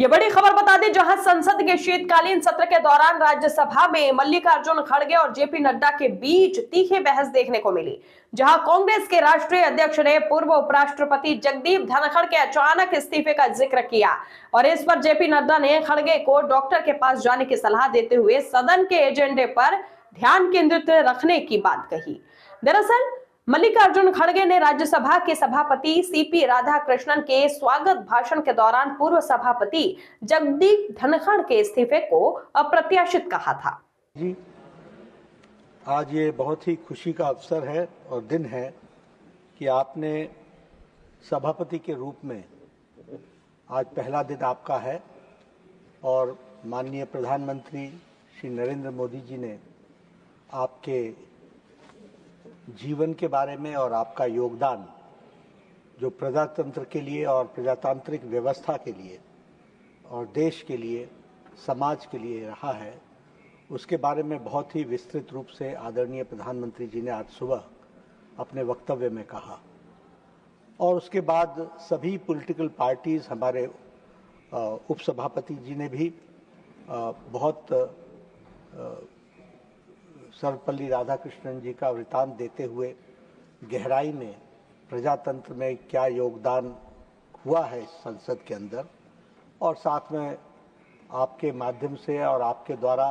ये बड़ी खबर बता दें, जहां संसद के शीतकालीन सत्र के दौरान राज्यसभा में मल्लिकार्जुन खड़गे और जेपी नड्डा के बीच तीखी बहस देखने को मिली। जहां कांग्रेस के राष्ट्रीय अध्यक्ष ने पूर्व उपराष्ट्रपति जगदीप धनखड़ के अचानक इस्तीफे का जिक्र किया और इस पर जेपी नड्डा ने खड़गे को डॉक्टर के पास जाने की सलाह देते हुए सदन के एजेंडे पर ध्यान केंद्रित रखने की बात कही। दरअसल मल्लिकार्जुन खड़गे ने राज्यसभा के सभापति सीपी राधाकृष्णन के स्वागत भाषण के दौरान पूर्व सभापति जगदीप धनखड़ के इस्तीफे को अप्रत्याशित कहा था। जी, आज ये बहुत ही खुशी का अवसर है और दिन है कि आपने सभापति के रूप में आज पहला दिन आपका है और माननीय प्रधानमंत्री श्री नरेंद्र मोदी जी ने आपके जीवन के बारे में और आपका योगदान जो प्रजातंत्र के लिए और प्रजातांत्रिक व्यवस्था के लिए और देश के लिए, समाज के लिए रहा है, उसके बारे में बहुत ही विस्तृत रूप से आदरणीय प्रधानमंत्री जी ने आज सुबह अपने वक्तव्य में कहा। और उसके बाद सभी पॉलिटिकल पार्टीज, हमारे उपसभापति जी ने भी बहुत सर्वपल्ली राधाकृष्णन जी का वृतांत देते हुए गहराई में प्रजातंत्र में क्या योगदान हुआ है इस संसद के अंदर, और साथ में आपके माध्यम से और आपके द्वारा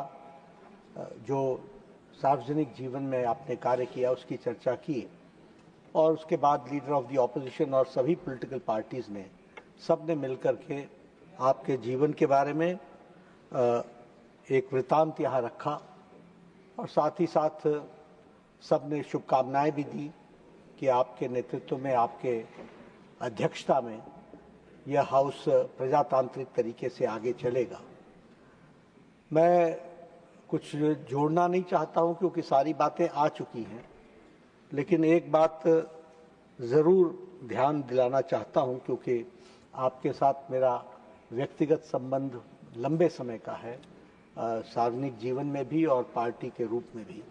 जो सार्वजनिक जीवन में आपने कार्य किया उसकी चर्चा की। और उसके बाद लीडर ऑफ द ऑपोजिशन और सभी पॉलिटिकल पार्टीज ने सब ने मिलकर के आपके जीवन के बारे में एक वृतांत यहाँ रखा और साथ ही साथ सब ने शुभकामनाएं भी दी कि आपके नेतृत्व में, आपके अध्यक्षता में यह हाउस प्रजातांत्रिक तरीके से आगे चलेगा। मैं कुछ जोड़ना नहीं चाहता हूं क्योंकि सारी बातें आ चुकी हैं, लेकिन एक बात ज़रूर ध्यान दिलाना चाहता हूं क्योंकि आपके साथ मेरा व्यक्तिगत संबंध लंबे समय का है, सार्वजनिक जीवन में भी और पार्टी के रूप में भी।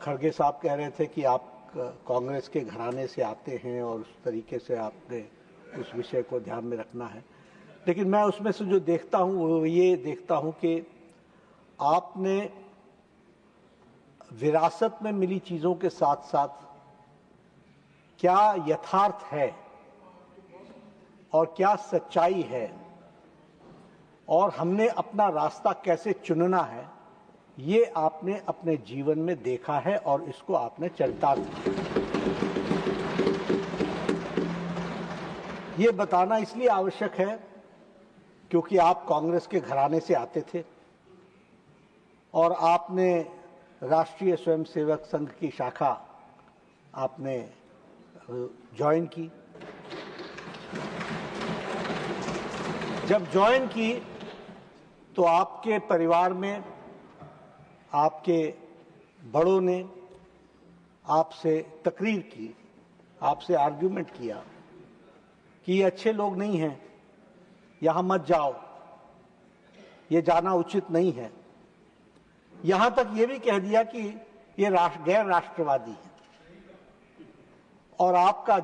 खड़गे साहब कह रहे थे कि आप कांग्रेस के घराने से आते हैं और उस तरीके से आपने उस विषय को ध्यान में रखना है, लेकिन मैं उसमें से जो देखता हूं वो ये देखता हूं कि आपने विरासत में मिली चीज़ों के साथ साथ क्या यथार्थ है और क्या सच्चाई है और हमने अपना रास्ता कैसे चुनना है, ये आपने अपने जीवन में देखा है और इसको आपने चरितार्थ किया। ये बताना इसलिए आवश्यक है क्योंकि आप कांग्रेस के घराने से आते थे और आपने राष्ट्रीय स्वयंसेवक संघ की शाखा आपने ज्वाइन की। जब ज्वाइन की तो आपके परिवार में आपके बड़ों ने आपसे तकरीर की, आपसे आर्ग्यूमेंट किया कि ये अच्छे लोग नहीं हैं, यहाँ मत जाओ, ये जाना उचित नहीं है। यहाँ तक ये भी कह दिया कि ये गैर राष्ट्रवादी है। और आपका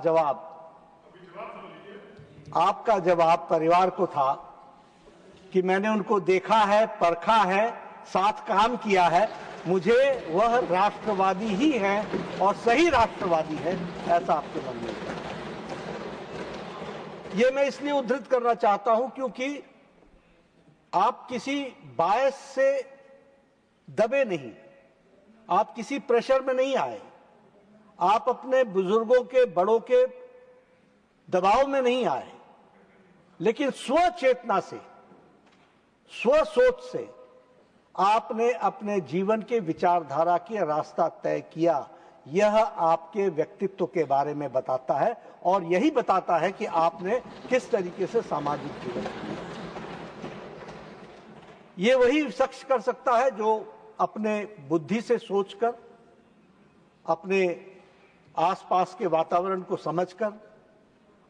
जवाब परिवार को था कि मैंने उनको देखा है, परखा है, साथ काम किया है, मुझे वह राष्ट्रवादी ही है और सही राष्ट्रवादी है, ऐसा आपके मन में है। ये मैं इसलिए उद्धृत करना चाहता हूं क्योंकि आप किसी बायस से दबे नहीं, आप किसी प्रेशर में नहीं आए, आप अपने बुजुर्गों के, बड़ों के दबाव में नहीं आए, लेकिन स्वचेतना से, स्वसोच से आपने अपने जीवन के विचारधारा की रास्ता तय किया। यह आपके व्यक्तित्व के बारे में बताता है और यही बताता है कि आपने किस तरीके से सामाजिक जीवन किया। ये वही शख्स कर सकता है जो अपने बुद्धि से सोचकर, अपने आसपास के वातावरण को समझकर,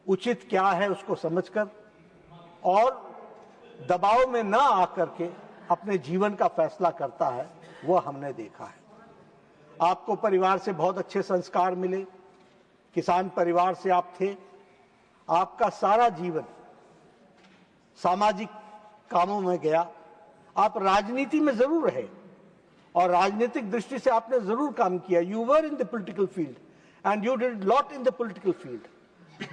उचित क्या है उसको समझकर और दबाव में ना आकर के अपने जीवन का फैसला करता है, वो हमने देखा है। आपको परिवार से बहुत अच्छे संस्कार मिले, किसान परिवार से आप थे, आपका सारा जीवन सामाजिक कामों में गया। आप राजनीति में जरूर रहे और राजनीतिक दृष्टि से आपने जरूर काम किया। You were in the political field and you did lot in the political field,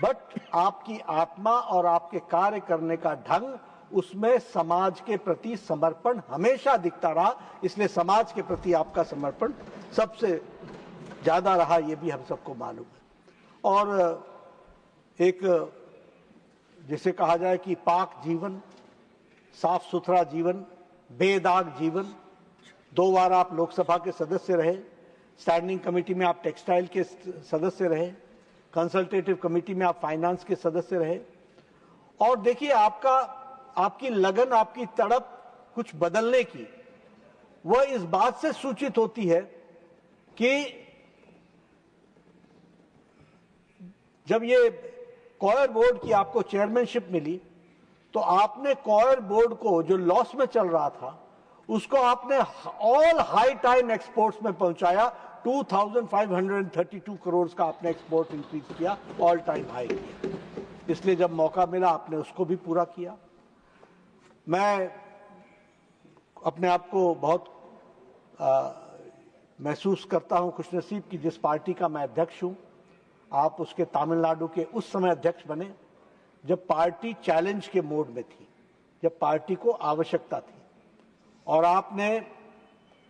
but आपकी आत्मा और आपके कार्य करने का ढंग, उसमें समाज के प्रति समर्पण हमेशा दिखता रहा। इसलिए समाज के प्रति आपका समर्पण सबसे ज्यादा रहा, ये भी हम सबको मालूम है। और एक जिसे कहा जाए कि पाक जीवन, साफ सुथरा जीवन, बेदाग जीवन। 2 बार आप लोकसभा के सदस्य रहे, स्टैंडिंग कमेटी में आप टेक्सटाइल के सदस्य रहे, कंसल्टेटिव कमेटी में आप फाइनेंस के सदस्य रहे। और देखिए, आपकी लगन, आपकी तड़प कुछ बदलने की, वह इस बात से सूचित होती है कि जब ये कॉयर बोर्ड की आपको चेयरमैनशिप मिली, तो आपने कॉयर बोर्ड को, जो लॉस में चल रहा था, उसको आपने ऑल हाई टाइम एक्सपोर्ट्स में पहुंचाया। 2532 करोड़ का आपने एक्सपोर्ट इंक्रीज किया, ऑल टाइम हाई किया। इसलिए जब मौका मिला आपने उसको भी पूरा किया। मैं अपने आप को बहुत महसूस करता हूं खुशनसीब कि जिस पार्टी का मैं अध्यक्ष हूं, आप उसके तमिलनाडु के उस समय अध्यक्ष बने जब पार्टी चैलेंज के मोड में थी, जब पार्टी को आवश्यकता थी। और आपने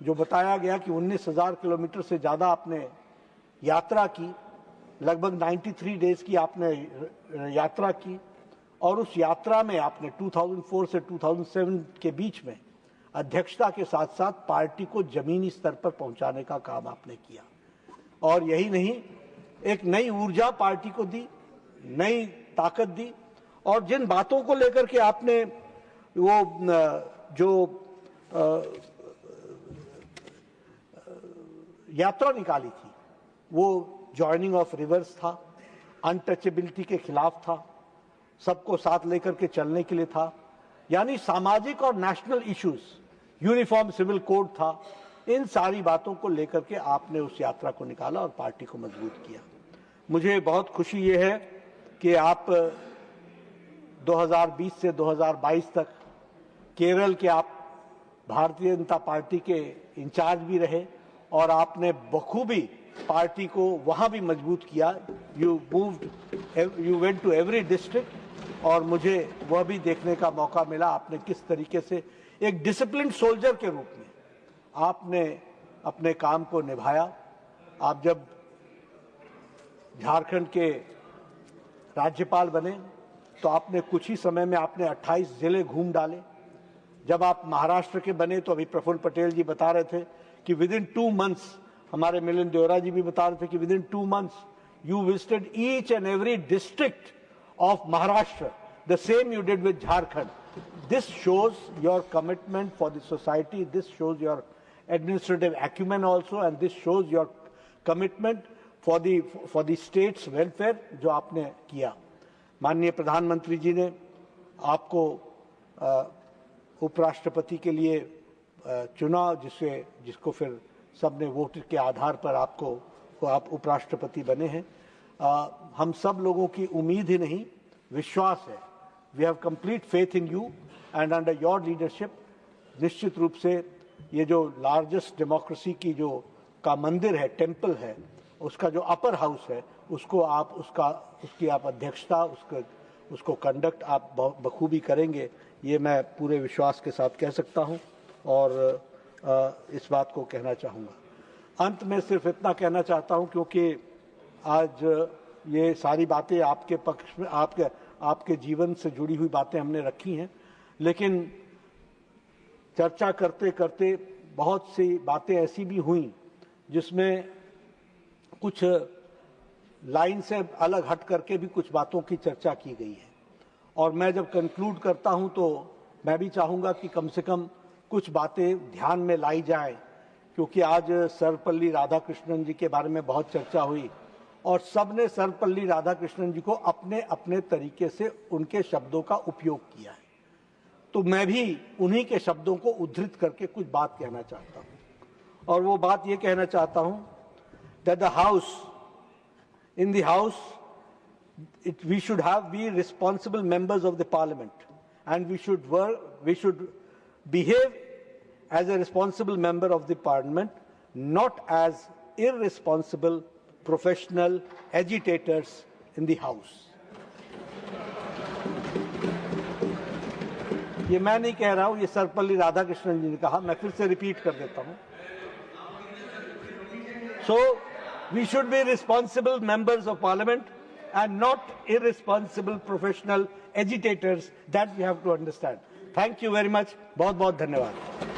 जो बताया गया कि 19,000 किलोमीटर से ज़्यादा आपने यात्रा की, लगभग 93 डेज की आपने यात्रा की। और उस यात्रा में आपने 2004 से 2007 के बीच में अध्यक्षता के साथ साथ पार्टी को जमीनी स्तर पर पहुंचाने का काम आपने किया। और यही नहीं, एक नई ऊर्जा पार्टी को दी, नई ताकत दी। और जिन बातों को लेकर के आपने वो जो यात्रा निकाली थी, वो जॉइनिंग ऑफ रिवर्स था, अनटचेबिलिटी के खिलाफ था, सबको साथ लेकर के चलने के लिए था, यानी सामाजिक और national issues, uniform civil code था। इन सारी बातों को लेकर के आपने उस यात्रा को निकाला और पार्टी को मजबूत किया। मुझे बहुत खुशी ये है कि आप 2020 से 2022 तक केरल के आप भारतीय जनता पार्टी के इंचार्ज भी रहे और आपने बखूबी पार्टी को वहां भी मजबूत किया। You went to every district और मुझे वह भी देखने का मौका मिला आपने किस तरीके से एक डिसिप्लिन्ड सोल्जर के रूप में आपने अपने काम को निभाया। आप जब झारखंड के राज्यपाल बने तो आपने कुछ ही समय में आपने 28 जिले घूम डाले। जब आप महाराष्ट्र के बने तो अभी प्रफुल्ल पटेल जी बता रहे थे कि विद इन 2 मंथ्स, हमारे मिलिंद देवरा जी भी बता रहे थे कि with in 2 months you visited each and every district of Maharashtra. The same you did with Jharkhand. This shows your commitment for the society. This shows your administrative acumen also, and this shows your commitment for the state's welfare जो आपने किया। माननीय प्रधानमंत्री जी ने आपको उपराष्ट्रपति के लिए चुना, जिसको फिर सबने वोट के आधार पर आप उपराष्ट्रपति बने हैं। हम सब लोगों की उम्मीद ही नहीं, विश्वास है। We have complete faith in you and under your leadership निश्चित रूप से ये जो लार्जेस्ट डेमोक्रेसी की जो का मंदिर है, टेम्पल है, उसका जो अपर हाउस है, उसको आप उसकी आप अध्यक्षता, उसको कंडक्ट आप बखूबी करेंगे, ये मैं पूरे विश्वास के साथ कह सकता हूँ और इस बात को कहना चाहूँगा। अंत में सिर्फ इतना कहना चाहता हूँ, क्योंकि आज ये सारी बातें आपके पक्ष में, आपके जीवन से जुड़ी हुई बातें हमने रखी हैं, लेकिन चर्चा करते करते बहुत सी बातें ऐसी भी हुई जिसमें कुछ लाइन से अलग हट करके भी कुछ बातों की चर्चा की गई है। और मैं जब कंक्लूड करता हूं तो मैं भी चाहूँगा कि कम से कम कुछ बातें ध्यान में लाई जाए, क्योंकि आज सर्वपल्ली राधाकृष्णन जी के बारे में बहुत चर्चा हुई और सबने सर्वपल्ली राधाकृष्णन जी को अपने अपने तरीके से उनके शब्दों का उपयोग किया है। तो मैं भी उन्हीं के शब्दों को उद्धृत करके कुछ बात कहना चाहता हूँ, और वो बात ये कहना चाहता हूँ that the house, we should be responsible members of the parliament, and we should behave as a responsible member of the parliament, not as irresponsible professional agitators in the house. ये मैं नहीं कह रहा हूं, ये सर्वपल्ली राधाकृष्णन जी ने कहा, मैं फिर से रिपीट कर देता हूं. So we should be responsible members of parliament and not irresponsible professional agitators. That we have to understand. Thank you very much. बहुत बहुत धन्यवाद.